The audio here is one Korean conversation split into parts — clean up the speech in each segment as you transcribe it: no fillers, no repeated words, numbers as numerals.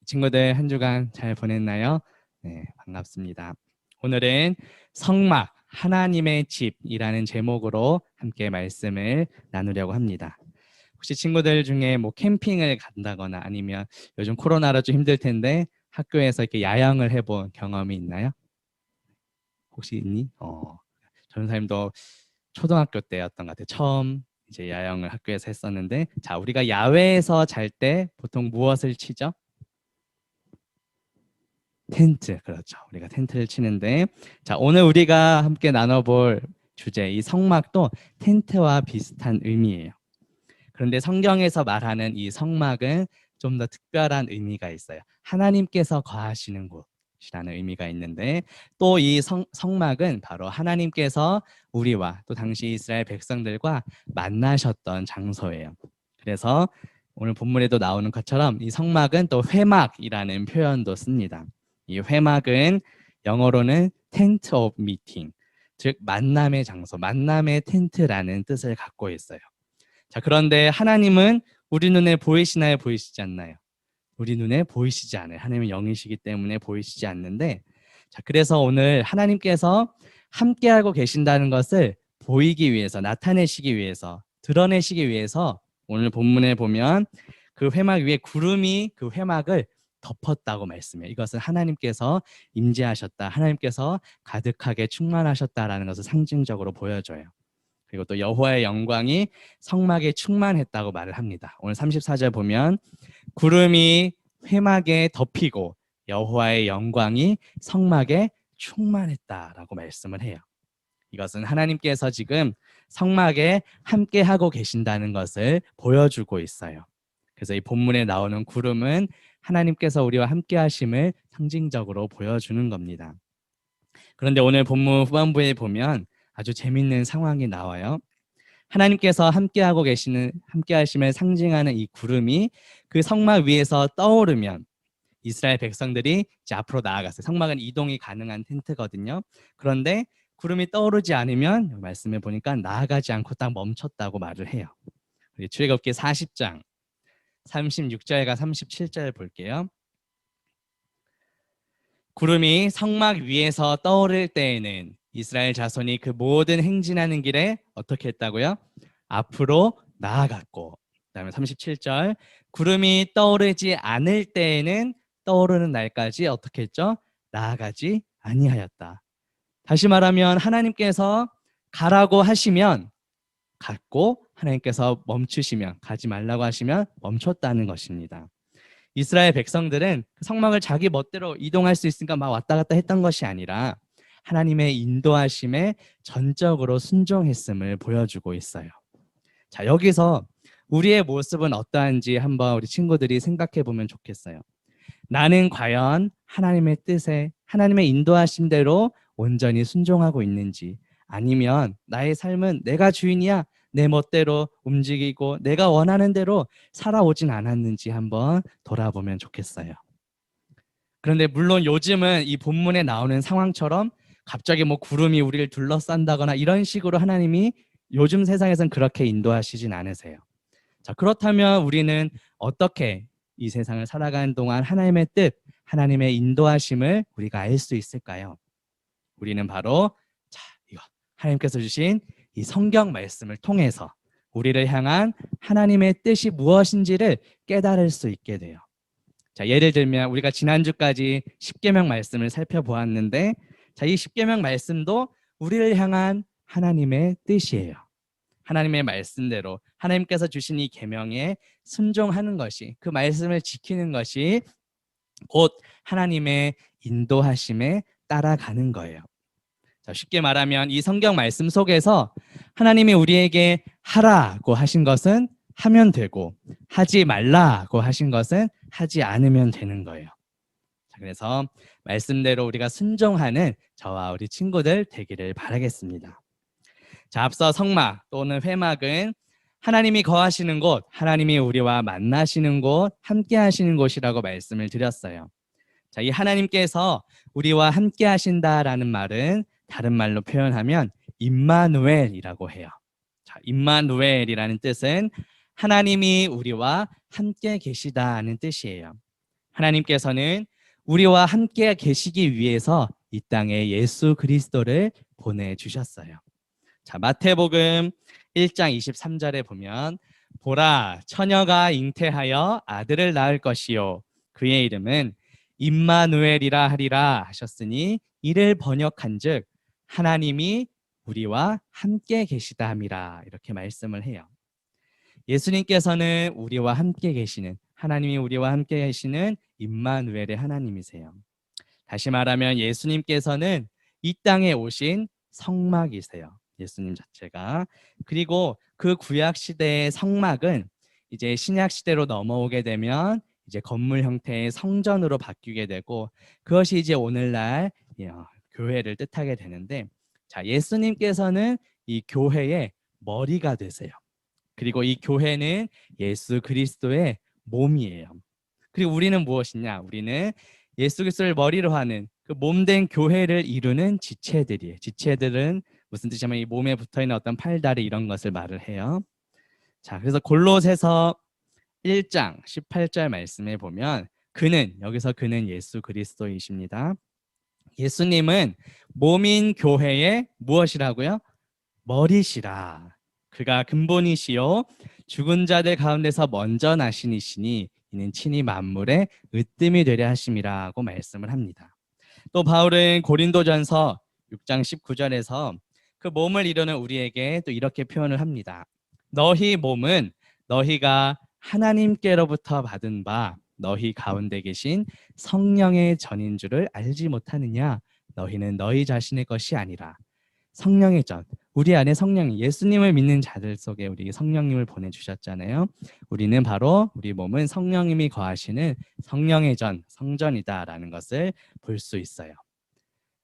친구들 한 주간 잘 보냈나요? 네, 반갑습니다. 오늘은 성막, 하나님의 집이라는 제목으로 함께 말씀을 나누려고 합니다. 혹시 친구들 중에 뭐 캠핑을 간다거나 아니면 요즘 코로나로 좀 힘들 텐데 학교에서 이렇게 야영을 해본 경험이 있나요? 혹시 있니? 전사님도 초등학교 때였던 것 같아요. 처음 이제 야영을 학교에서 했었는데, 자, 우리가 야외에서 잘 때 보통 무엇을 치죠? 텐트, 그렇죠. 우리가 텐트를 치는데, 자, 오늘 우리가 함께 나눠볼 주제, 이 성막도 텐트와 비슷한 의미예요. 그런데 성경에서 말하는 이 성막은 좀 더 특별한 의미가 있어요. 하나님께서 거하시는 곳이라는 의미가 있는데, 또 이 성막은 바로 하나님께서 우리와 또 당시 이스라엘 백성들과 만나셨던 장소예요. 그래서 오늘 본문에도 나오는 것처럼 이 성막은 또 회막이라는 표현도 씁니다. 이 회막은 영어로는 tent of meeting, 즉 만남의 장소, 만남의 텐트라는 뜻을 갖고 있어요. 자, 그런데 하나님은 우리 눈에 보이시나요? 보이시지 않나요? 우리 눈에 보이시지 않아요. 하나님은 영이시기 때문에 보이시지 않는데, 자, 그래서 오늘 하나님께서 함께하고 계신다는 것을 보이기 위해서, 나타내시기 위해서, 드러내시기 위해서 오늘 본문에 보면 그 회막 위에 구름이 그 회막을 덮었다고 말씀해요. 이것은 하나님께서 임재하셨다, 하나님께서 가득하게 충만하셨다라는 것을 상징적으로 보여줘요. 그리고 또 여호와의 영광이 성막에 충만했다고 말을 합니다. 오늘 34절 보면 구름이 회막에 덮이고 여호와의 영광이 성막에 충만했다라고 말씀을 해요. 이것은 하나님께서 지금 성막에 함께하고 계신다는 것을 보여주고 있어요. 그래서 이 본문에 나오는 구름은 하나님께서 우리와 함께하심을 상징적으로 보여주는 겁니다. 그런데 오늘 본문 후반부에 보면 아주 재밌는 상황이 나와요. 하나님께서 함께하심을 상징하는 이 구름이 그 성막 위에서 떠오르면 이스라엘 백성들이 이제 앞으로 나아갔어요. 성막은 이동이 가능한 텐트거든요. 그런데 구름이 떠오르지 않으면 말씀해 보니까 나아가지 않고 딱 멈췄다고 말을 해요. 출애굽기 40장 36절과 37절 볼게요. 구름이 성막 위에서 떠오를 때에는 이스라엘 자손이 그 모든 행진하는 길에 어떻게 했다고요? 앞으로 나아갔고, 그다음에 37절 구름이 떠오르지 않을 때에는 떠오르는 날까지 어떻게 했죠? 나아가지 아니하였다. 다시 말하면 하나님께서 가라고 하시면 갔고, 하나님께서 멈추시면, 가지 말라고 하시면 멈췄다는 것입니다. 이스라엘 백성들은 성막을 자기 멋대로 이동할 수 있으니까 막 왔다 갔다 했던 것이 아니라 하나님의 인도하심에 전적으로 순종했음을 보여주고 있어요. 자, 여기서 우리의 모습은 어떠한지 한번 우리 친구들이 생각해 보면 좋겠어요. 나는 과연 하나님의 뜻에, 하나님의 인도하심대로 온전히 순종하고 있는지, 아니면 나의 삶은 내가 주인이야, 내 멋대로 움직이고 내가 원하는 대로 살아오진 않았는지 한번 돌아보면 좋겠어요. 그런데 물론 요즘은 이 본문에 나오는 상황처럼 갑자기 뭐 구름이 우리를 둘러싼다거나 이런 식으로 하나님이 요즘 세상에선 그렇게 인도하시진 않으세요. 자, 그렇다면 우리는 어떻게 이 세상을 살아가는 동안 하나님의 뜻, 하나님의 인도하심을 우리가 알 수 있을까요? 우리는 바로 이거 하나님께서 주신 이 성경 말씀을 통해서 우리를 향한 하나님의 뜻이 무엇인지를 깨달을 수 있게 돼요. 자, 예를 들면 우리가 지난주까지 십계명 말씀을 살펴보았는데, 자, 이 십계명 말씀도 우리를 향한 하나님의 뜻이에요. 하나님의 말씀대로 하나님께서 주신 이 계명에 순종하는 것이, 그 말씀을 지키는 것이 곧 하나님의 인도하심에 따라가는 거예요. 자, 쉽게 말하면 이 성경 말씀 속에서 하나님이 우리에게 하라고 하신 것은 하면 되고, 하지 말라고 하신 것은 하지 않으면 되는 거예요. 자, 그래서 말씀대로 우리가 순종하는 저와 우리 친구들 되기를 바라겠습니다. 자, 앞서 성막 또는 회막은 하나님이 거하시는 곳, 하나님이 우리와 만나시는 곳, 함께 하시는 곳이라고 말씀을 드렸어요. 자, 이 하나님께서 우리와 함께 하신다라는 말은 다른 말로 표현하면 임마누엘이라고 해요. 자, 임마누엘이라는 뜻은 하나님이 우리와 함께 계시다는 뜻이에요. 하나님께서는 우리와 함께 계시기 위해서 이 땅에 예수 그리스도를 보내주셨어요. 자, 마태복음 1장 23절에 보면 보라, 처녀가 잉태하여 아들을 낳을 것이요 그의 이름은 임마누엘이라 하리라 하셨으니 이를 번역한즉 하나님이 우리와 함께 계시다 함이라, 이렇게 말씀을 해요. 예수님께서는 우리와 함께 계시는, 하나님이 우리와 함께 계시는 임마누엘의 하나님이세요. 다시 말하면 예수님께서는 이 땅에 오신 성막이세요. 예수님 자체가. 그리고 그 구약 시대의 성막은 이제 신약 시대로 넘어오게 되면 이제 건물 형태의 성전으로 바뀌게 되고, 그것이 이제 오늘날 교회를 뜻하게 되는데, 자, 예수님께서는 이 교회의 머리가 되세요. 그리고 이 교회는 예수 그리스도의 몸이에요. 그리고 우리는 무엇이냐? 우리는 예수 그리스도를 머리로 하는 그 몸된 교회를 이루는 지체들이에요. 지체들은 무슨 뜻이냐면 이 몸에 붙어있는 어떤 팔다리 이런 것을 말을 해요. 자, 그래서 골로새서 1장 18절 말씀에 보면 여기서 그는 예수 그리스도이십니다. 예수님은 몸인 교회의 무엇이라고요? 머리시라. 그가 근본이시요 죽은 자들 가운데서 먼저 나신 이시니 이는 친히 만물의 으뜸이 되려 하심이라고 말씀을 합니다. 또 바울은 고린도전서 6장 19절에서 그 몸을 이루는 우리에게 또 이렇게 표현을 합니다. 너희 몸은 너희가 하나님께로부터 받은 바 너희 가운데 계신 성령의 전인 줄을 알지 못하느냐? 너희는 너희 자신의 것이 아니라 성령의 전, 우리 안에 성령이, 예수님을 믿는 자들 속에 우리 성령님을 보내주셨잖아요. 우리는 바로 우리 몸은 성령님이 거하시는 성령의 전, 성전이다라는 것을 볼 수 있어요.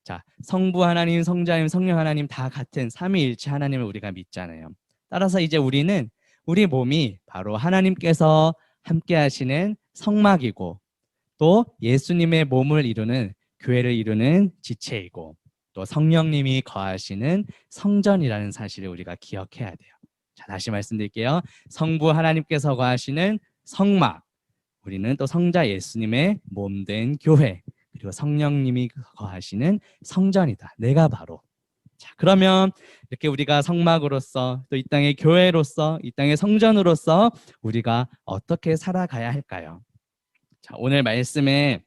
자, 성부 하나님, 성자 하나님, 성령 하나님 다 같은 삼위일체 하나님을 우리가 믿잖아요. 따라서 이제 우리는 우리 몸이 바로 하나님께서 함께 하시는 성막이고 또 예수님의 몸을 이루는, 교회를 이루는 지체이고 또 성령님이 거하시는 성전이라는 사실을 우리가 기억해야 돼요. 자, 다시 말씀드릴게요. 성부 하나님께서 거하시는 성막, 우리는 또 성자 예수님의 몸된 교회, 그리고 성령님이 거하시는 성전이다. 내가 바로. 자, 그러면 이렇게 우리가 성막으로서 또 이 땅의 교회로서 이 땅의 성전으로서 우리가 어떻게 살아가야 할까요? 자, 오늘 말씀에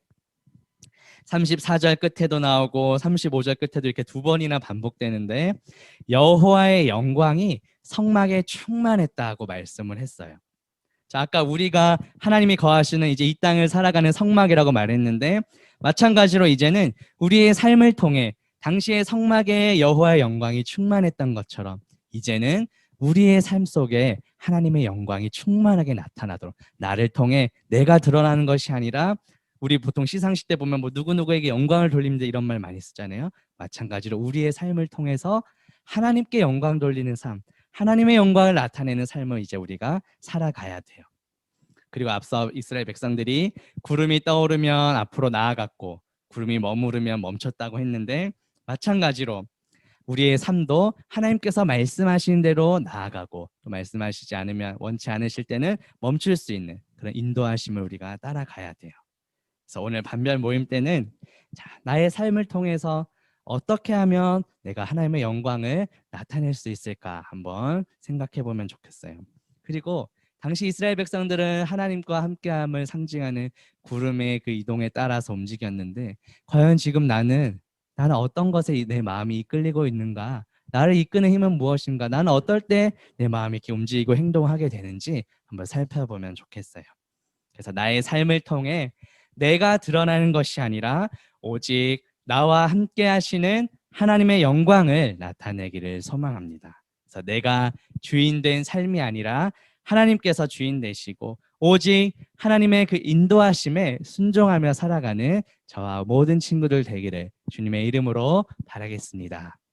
34절 끝에도 나오고 35절 끝에도 이렇게 두 번이나 반복되는데 여호와의 영광이 성막에 충만했다고 말씀을 했어요. 자, 아까 우리가 하나님이 거하시는 이제 이 땅을 살아가는 성막이라고 말했는데 마찬가지로 이제는 우리의 삶을 통해 당시의 성막에 여호와의 영광이 충만했던 것처럼 이제는 우리의 삶 속에 하나님의 영광이 충만하게 나타나도록, 나를 통해 내가 드러나는 것이 아니라, 우리 보통 시상식 때 보면 뭐 누구누구에게 영광을 돌립니다 이런 말 많이 쓰잖아요. 마찬가지로 우리의 삶을 통해서 하나님께 영광 돌리는 삶, 하나님의 영광을 나타내는 삶을 이제 우리가 살아가야 돼요. 그리고 앞서 이스라엘 백성들이 구름이 떠오르면 앞으로 나아갔고 구름이 머무르면 멈췄다고 했는데 마찬가지로 우리의 삶도 하나님께서 말씀하시는 대로 나아가고 또 말씀하시지 않으면, 원치 않으실 때는 멈출 수 있는 그런 인도하심을 우리가 따라가야 돼요. 그래서 오늘 반별 모임 때는 나의 삶을 통해서 어떻게 하면 내가 하나님의 영광을 나타낼 수 있을까 한번 생각해 보면 좋겠어요. 그리고 당시 이스라엘 백성들은 하나님과 함께함을 상징하는 구름의 그 이동에 따라서 움직였는데 과연 지금 나는 어떤 것에 내 마음이 이끌리고 있는가? 나를 이끄는 힘은 무엇인가? 나는 어떨 때 내 마음이 이렇게 움직이고 행동하게 되는지 한번 살펴보면 좋겠어요. 그래서 나의 삶을 통해 내가 드러나는 것이 아니라 오직 나와 함께 하시는 하나님의 영광을 나타내기를 소망합니다. 그래서 내가 주인 된 삶이 아니라 하나님께서 주인 되시고 오직 하나님의 그 인도하심에 순종하며 살아가는 저와 모든 친구들 되기를 주님의 이름으로 바라겠습니다.